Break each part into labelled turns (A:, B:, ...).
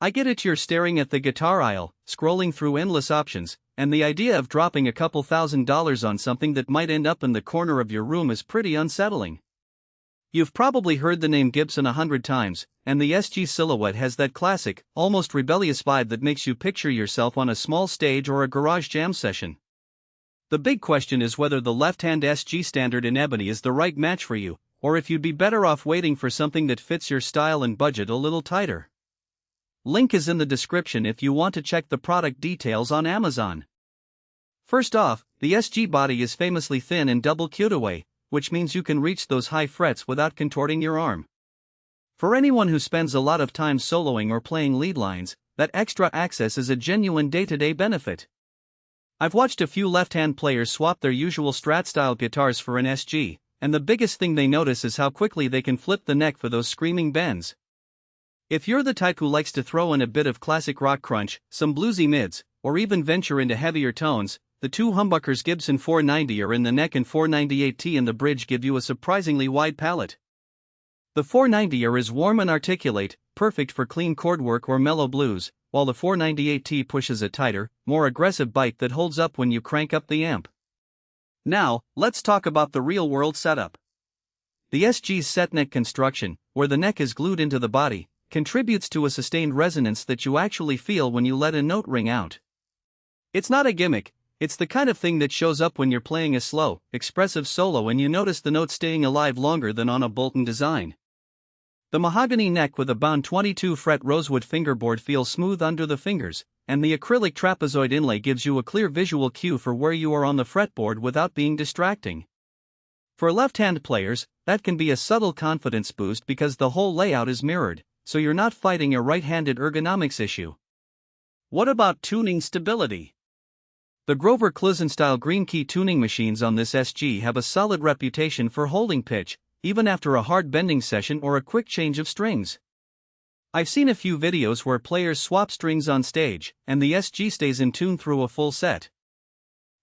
A: I get it, you're staring at the guitar aisle, scrolling through endless options, and the idea of dropping a couple $1,000s on something that might end up in the corner of your room is pretty unsettling. You've probably heard the name Gibson 100 times, and the SG silhouette has that classic, almost rebellious vibe that makes you picture yourself on a small stage or a garage jam session. The big question is whether the left-hand SG standard in Ebony is the right match for you, or if you'd be better off waiting for something that fits your style and budget a little tighter. Link is in the description if you want to check the product details on Amazon. First off, the SG body is famously thin and double cutaway, which means you can reach those high frets without contorting your arm. For anyone who spends a lot of time soloing or playing lead lines, that extra access is a genuine day-to-day benefit. I've watched a few left-hand players swap their usual Strat-style guitars for an SG, and the biggest thing they notice is how quickly they can flip the neck for those screaming bends. If you're the type who likes to throw in a bit of classic rock crunch, some bluesy mids, or even venture into heavier tones, the two humbuckers Gibson 490R in the neck and 498T in the bridge give you a surprisingly wide palette. The 490R is warm and articulate, perfect for clean chord work or mellow blues, while the 498T pushes a tighter, more aggressive bite that holds up when you crank up the amp. Now, let's talk about the real-world setup. The SG's set neck construction, where the neck is glued into the body, contributes to a sustained resonance that you actually feel when you let a note ring out. It's not a gimmick, it's the kind of thing that shows up when you're playing a slow, expressive solo and you notice the note staying alive longer than on a Bolton design. The mahogany neck with a bound 22-fret rosewood fingerboard feels smooth under the fingers, and the acrylic trapezoid inlay gives you a clear visual cue for where you are on the fretboard without being distracting. For left-hand players, that can be a subtle confidence boost because the whole layout is mirrored, so you're not fighting a right-handed ergonomics issue. What about tuning stability? The Grover Clouzon-style green key tuning machines on this SG have a solid reputation for holding pitch, even after a hard bending session or a quick change of strings. I've seen a few videos where players swap strings on stage, and the SG stays in tune through a full set.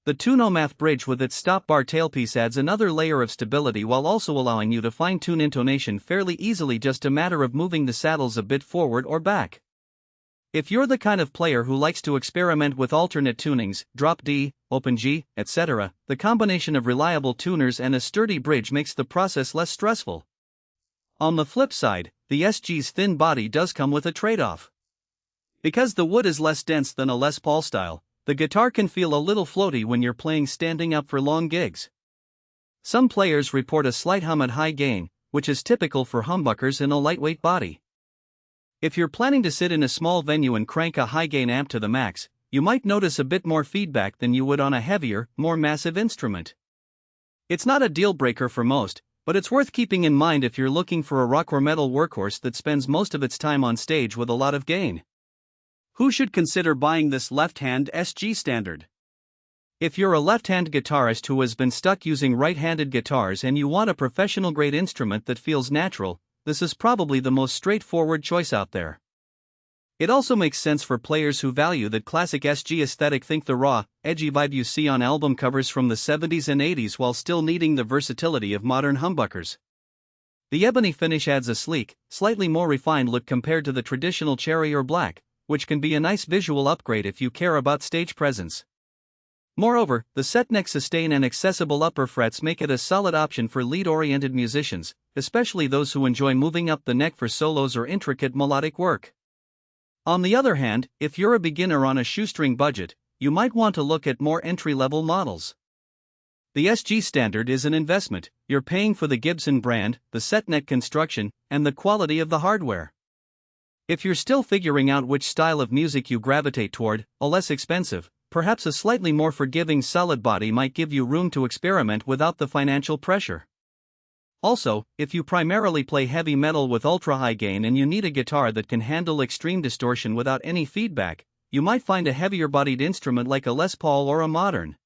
A: The Tune-o-Matic bridge with its stop bar tailpiece adds another layer of stability while also allowing you to fine-tune intonation fairly easily, just a matter of moving the saddles a bit forward or back. If you're the kind of player who likes to experiment with alternate tunings, drop D, open G, etc., the combination of reliable tuners and a sturdy bridge makes the process less stressful. On the flip side, the SG's thin body does come with a trade-off. Because the wood is less dense than a Les Paul style, the guitar can feel a little floaty when you're playing standing up for long gigs. Some players report a slight hum at high gain, which is typical for humbuckers in a lightweight body. If you're planning to sit in a small venue and crank a high-gain amp to the max, you might notice a bit more feedback than you would on a heavier, more massive instrument. It's not a deal-breaker for most, but it's worth keeping in mind if you're looking for a rock or metal workhorse that spends most of its time on stage with a lot of gain. Who should consider buying this left-hand SG standard? If you're a left-hand guitarist who has been stuck using right-handed guitars and you want a professional-grade instrument that feels natural, this is probably the most straightforward choice out there. It also makes sense for players who value that classic SG aesthetic. Think the raw, edgy vibe you see on album covers from the 70s and 80s while still needing the versatility of modern humbuckers. The ebony finish adds a sleek, slightly more refined look compared to the traditional cherry or black, which can be a nice visual upgrade if you care about stage presence. Moreover, the set neck sustain and accessible upper frets make it a solid option for lead-oriented musicians, especially those who enjoy moving up the neck for solos or intricate melodic work. On the other hand, if you're a beginner on a shoestring budget, you might want to look at more entry-level models. The SG standard is an investment. You're paying for the Gibson brand, the set neck construction, and the quality of the hardware. If you're still figuring out which style of music you gravitate toward, a less expensive, perhaps a slightly more forgiving solid body might give you room to experiment without the financial pressure. Also, if you primarily play heavy metal with ultra-high gain and you need a guitar that can handle extreme distortion without any feedback, you might find a heavier-bodied instrument like a Les Paul or a modern